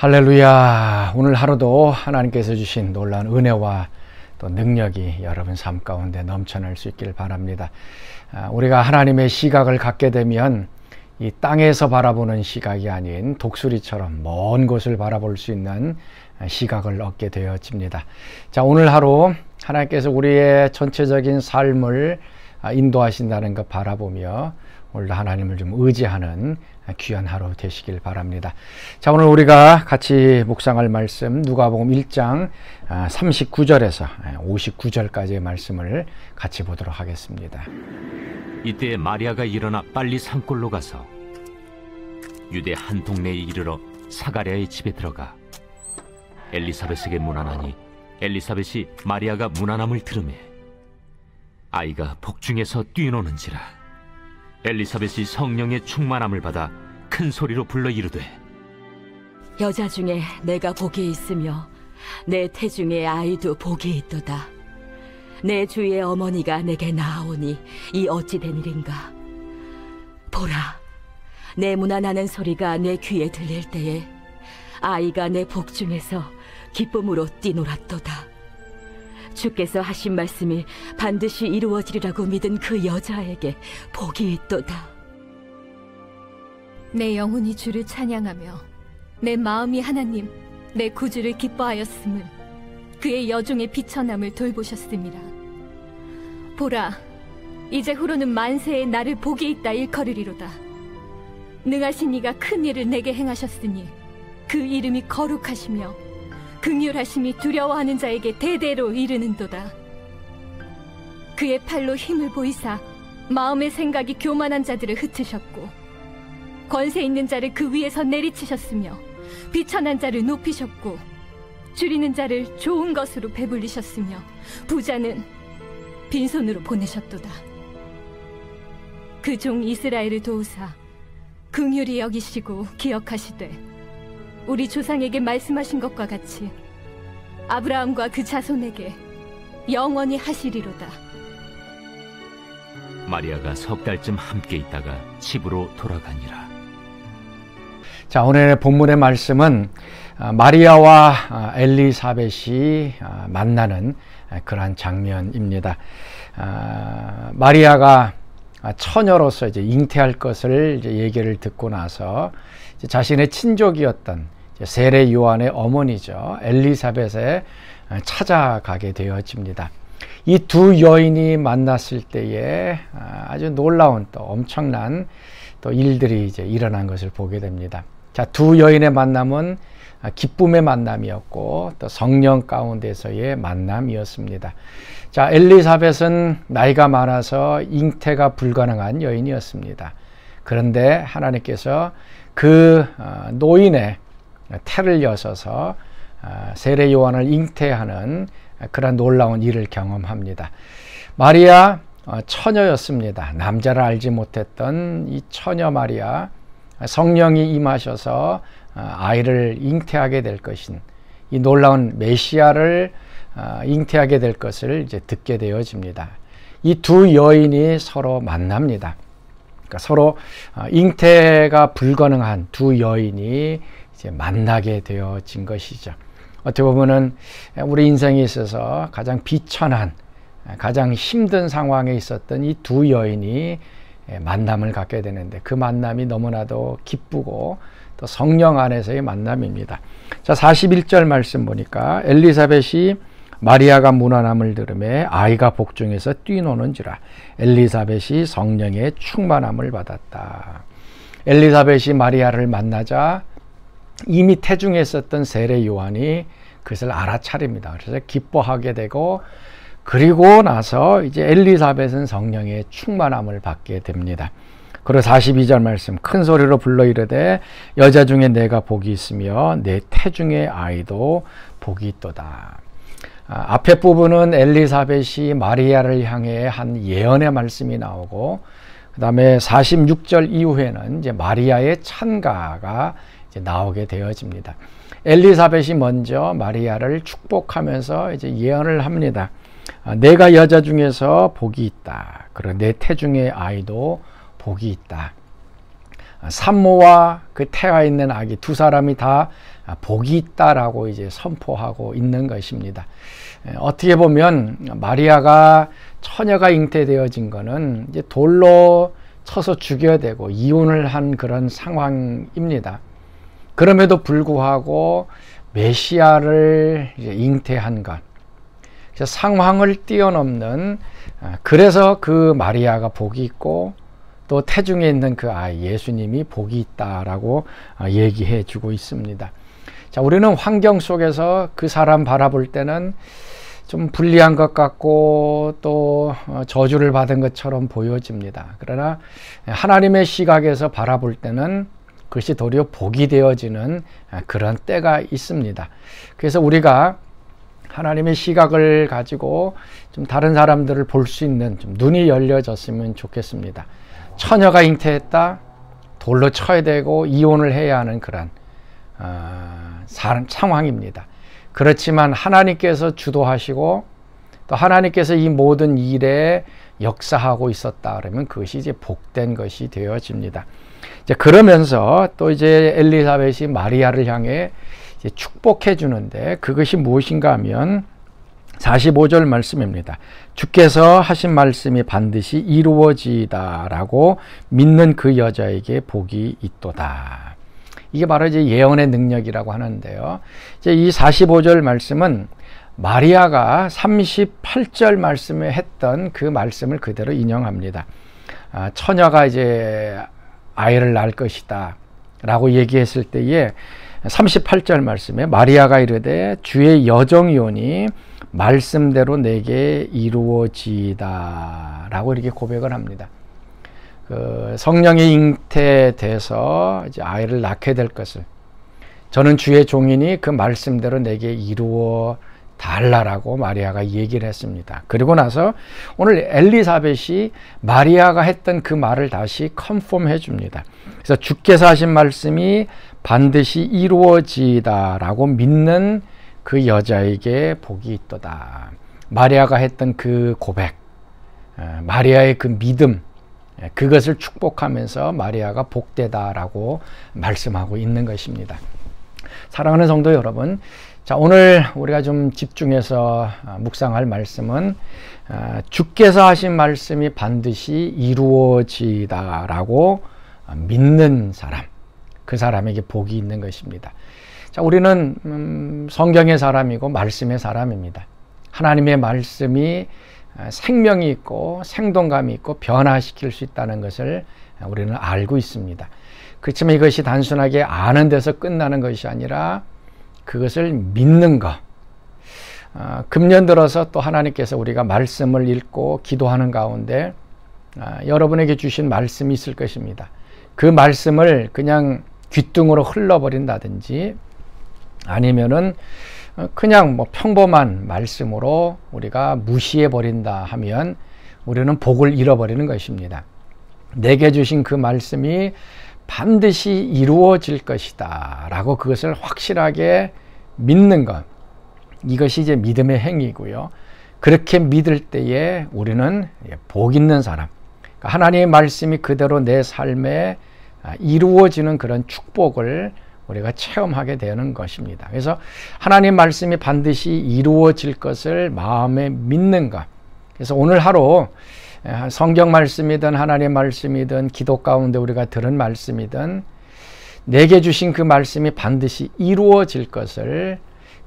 할렐루야. 오늘 하루도 하나님께서 주신 놀라운 은혜와 또 능력이 여러분 삶 가운데 넘쳐날 수 있길 바랍니다. 우리가 하나님의 시각을 갖게 되면 이 땅에서 바라보는 시각이 아닌 독수리처럼 먼 곳을 바라볼 수 있는 시각을 얻게 되어집니다. 자, 오늘 하루 하나님께서 우리의 전체적인 삶을 인도하신다는 것 바라보며 오늘도 하나님을 좀 의지하는 귀한 하루 되시길 바랍니다. 자, 오늘 우리가 같이 묵상할 말씀 누가복음 1장 39절에서 59절까지의 말씀을 같이 보도록 하겠습니다. 이때 마리아가 일어나 빨리 산골로 가서 유대 한 동네에 이르러 사가랴의 집에 들어가 엘리사벳에게 문안하니 엘리사벳이 마리아가 문안함을 들으매 아이가 복중에서 뛰노는지라. 엘리사벳이 성령의 충만함을 받아 큰 소리로 불러 이르되 여자 중에 내가 복이 있으며 내 태중에 아이도 복이 있도다. 내 주의 어머니가 내게 나아오니 이 어찌 된 일인가. 보라, 내 문안하는 소리가 내 귀에 들릴 때에 아이가 내 복중에서 기쁨으로 뛰놀았도다. 주께서 하신 말씀이 반드시 이루어지리라고 믿은 그 여자에게 복이 있도다. 내 영혼이 주를 찬양하며 내 마음이 하나님 내 구주를 기뻐하였음을 그의 여종의 비천함을 돌보셨습니다. 보라, 이제 후로는 만세에 나를 복이 있다 일컬으리로다. 능하신 이가 큰 일을 내게 행하셨으니 그 이름이 거룩하시며 긍휼하심이 두려워하는 자에게 대대로 이르는도다. 그의 팔로 힘을 보이사 마음의 생각이 교만한 자들을 흩으셨고 권세 있는 자를 그 위에서 내리치셨으며 비천한 자를 높이셨고 줄이는 자를 좋은 것으로 배불리셨으며 부자는 빈손으로 보내셨도다. 그 종 이스라엘을 도우사 긍휼히 여기시고 기억하시되 우리 조상에게 말씀하신 것과 같이 아브라함과 그 자손에게 영원히 하시리로다. 마리아가 석 달쯤 함께 있다가 집으로 돌아가니라. 자, 오늘의 본문의 말씀은 마리아와 엘리사벳이 만나는 그러한 장면입니다. 마리아가 처녀로서 이제 잉태할 것을 이제 얘기를 듣고 나서 이제 자신의 친족이었던 세례 요한의 어머니죠, 엘리사벳에 찾아가게 되어집니다. 이 두 여인이 만났을 때에 아주 놀라운 또 엄청난 또 일들이 이제 일어난 것을 보게 됩니다. 자, 두 여인의 만남은 기쁨의 만남이었고 또 성령 가운데서의 만남이었습니다. 자, 엘리사벳은 나이가 많아서 잉태가 불가능한 여인이었습니다. 그런데 하나님께서 그 노인의 태를 여셔서 세례 요한을 잉태하는 그런 놀라운 일을 경험합니다. 마리아 처녀였습니다. 남자를 알지 못했던 이 처녀 마리아, 성령이 임하셔서 아이를 잉태하게 될 것인 이 놀라운 메시아를 잉태하게 될 것을 이제 듣게 되어집니다. 이 두 여인이 서로 만납니다. 그러니까 서로 잉태가 불가능한 두 여인이 이제 만나게 되어진 것이죠. 어떻게 보면은 우리 인생에 있어서 가장 비천한, 가장 힘든 상황에 있었던 이 두 여인이 만남을 갖게 되는데 그 만남이 너무나도 기쁘고 또 성령 안에서의 만남입니다. 자, 41절 말씀 보니까 엘리사벳이 마리아가 문안함을 들으매 아이가 복중에서 뛰노는지라. 엘리사벳이 성령의 충만함을 받았다. 엘리사벳이 마리아를 만나자 이미 태중에 있었던 세례 요한이 그것을 알아차립니다. 그래서 기뻐하게 되고 그리고 나서 이제 엘리사벳은 성령의 충만함을 받게 됩니다. 그리고 42절 말씀 큰 소리로 불러 이르되 여자 중에 내가 복이 있으며 내 태중의 아이도 복이 있도다. 앞에 부분은 엘리사벳이 마리아를 향해 한 예언의 말씀이 나오고 그 다음에 46절 이후에는 이제 마리아의 찬가가 이제 나오게 되어집니다. 엘리사벳이 먼저 마리아를 축복하면서 이제 예언을 합니다. 내가 여자 중에서 복이 있다. 그리고 내 태중의 아이도 복이 있다. 산모와 그 태아 있는 아기 두 사람이 다 복이 있다라고 이제 선포하고 있는 것입니다. 어떻게 보면 마리아가 처녀가 잉태되어진 것은 이제 돌로 쳐서 죽여야 되고 이혼을 한 그런 상황입니다. 그럼에도 불구하고 메시아를 이제 잉태한 것, 상황을 뛰어넘는, 그래서 그 마리아가 복이 있고 또 태중에 있는 그 아이 예수님이 복이 있다라고 얘기해 주고 있습니다. 자, 우리는 환경 속에서 그 사람 바라볼 때는 좀 불리한 것 같고 또 저주를 받은 것처럼 보여집니다. 그러나 하나님의 시각에서 바라볼 때는 그것이 도리어 복이 되어지는 그런 때가 있습니다. 그래서 우리가 하나님의 시각을 가지고 좀 다른 사람들을 볼 수 있는 좀 눈이 열려졌으면 좋겠습니다. 처녀가 잉태했다, 돌로 쳐야 되고 이혼을 해야 하는 그런 상황입니다. 그렇지만 하나님께서 주도하시고 또 하나님께서 이 모든 일에 역사하고 있었다 그러면 그것이 이제 복된 것이 되어집니다. 이제 그러면서 또 이제 엘리사벳이 마리아를 향해 이제 축복해 주는데 그것이 무엇인가 하면 45절 말씀입니다. 주께서 하신 말씀이 반드시 이루어지다라고 믿는 그 여자에게 복이 있도다. 이게 바로 이제 예언의 능력이라고 하는데요. 이제 이 45절 말씀은 마리아가 38절 말씀에 했던 그 말씀을 그대로 인용합니다. 처녀가 이제 아이를 낳을 것이다 라고 얘기했을 때에 38절 말씀에 마리아가 이르되 주의 여정이오니 말씀대로 내게 이루어지이다 라고 이렇게 고백을 합니다. 그 성령이 잉태돼서 이제 아이를 낳게 될 것을 저는 주의 종이니 그 말씀대로 내게 이루어 달라라고 마리아가 얘기를 했습니다. 그리고 나서 오늘 엘리사벳이 마리아가 했던 그 말을 다시 컨펌해 줍니다. 그래서 주께서 하신 말씀이 반드시 이루어지다라고 믿는 그 여자에게 복이 있도다. 마리아가 했던 그 고백, 마리아의 그 믿음, 그것을 축복하면서 마리아가 복되다라고 말씀하고 있는 것입니다. 사랑하는 성도 여러분, 자, 오늘 우리가 좀 집중해서 묵상할 말씀은 주께서 하신 말씀이 반드시 이루어지다라고 믿는 사람, 그 사람에게 복이 있는 것입니다. 자, 우리는 성경의 사람이고 말씀의 사람입니다. 하나님의 말씀이 생명이 있고 생동감이 있고 변화시킬 수 있다는 것을 우리는 알고 있습니다. 그렇지만 이것이 단순하게 아는 데서 끝나는 것이 아니라 그것을 믿는 것. 금년 들어서 또 하나님께서 우리가 말씀을 읽고 기도하는 가운데 여러분에게 주신 말씀이 있을 것입니다. 그 말씀을 그냥 귓등으로 흘러버린다든지 아니면은 그냥 뭐 평범한 말씀으로 우리가 무시해 버린다 하면 우리는 복을 잃어버리는 것입니다. 내게 주신 그 말씀이 반드시 이루어질 것이다 라고 그것을 확실하게 믿는 것, 이것이 이제 믿음의 행위고요. 그렇게 믿을 때에 우리는 복 있는 사람, 하나님의 말씀이 그대로 내 삶에 이루어지는 그런 축복을 우리가 체험하게 되는 것입니다. 그래서 하나님 말씀이 반드시 이루어질 것을 마음에 믿는 것. 그래서 오늘 하루 성경 말씀이든 하나님의 말씀이든 기도 가운데 우리가 들은 말씀이든 내게 주신 그 말씀이 반드시 이루어질 것을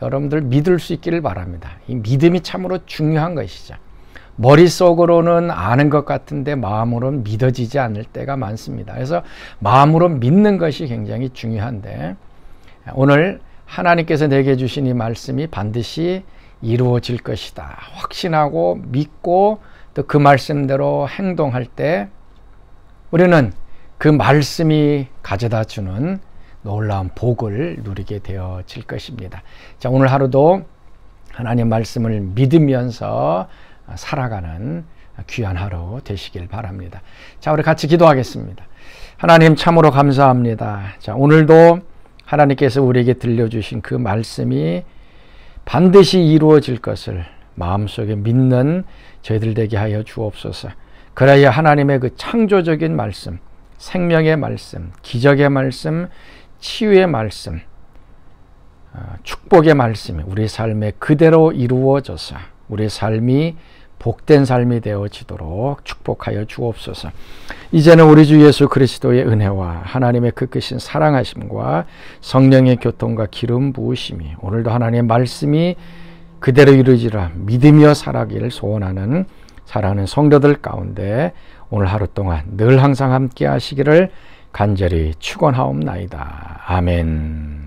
여러분들 믿을 수 있기를 바랍니다. 이 믿음이 참으로 중요한 것이죠. 머릿속으로는 아는 것 같은데 마음으로는 믿어지지 않을 때가 많습니다. 그래서 마음으로 믿는 것이 굉장히 중요한데 오늘 하나님께서 내게 주신 이 말씀이 반드시 이루어질 것이다 확신하고 믿고 또 그 말씀대로 행동할 때 우리는 그 말씀이 가져다 주는 놀라운 복을 누리게 되어질 것입니다. 자, 오늘 하루도 하나님 말씀을 믿으면서 살아가는 귀한 하루 되시길 바랍니다. 자, 우리 같이 기도하겠습니다. 하나님 참으로 감사합니다. 자, 오늘도 하나님께서 우리에게 들려주신 그 말씀이 반드시 이루어질 것을 마음속에 믿는 저희들 되게 하여 주옵소서. 그래야 하나님의 그 창조적인 말씀, 생명의 말씀, 기적의 말씀, 치유의 말씀, 축복의 말씀이 우리 삶에 그대로 이루어져서 우리의 삶이 복된 삶이 되어지도록 축복하여 주옵소서. 이제는 우리 주 예수 그리스도의 은혜와 하나님의 그 크신 사랑하심과 성령의 교통과 기름 부으심이 오늘도 하나님의 말씀이 그대로 이루어지라 믿으며 살아가기를 소원하는 사랑하는 성도들 가운데 오늘 하루 동안 늘 항상 함께 하시기를 간절히 축원하옵나이다. 아멘.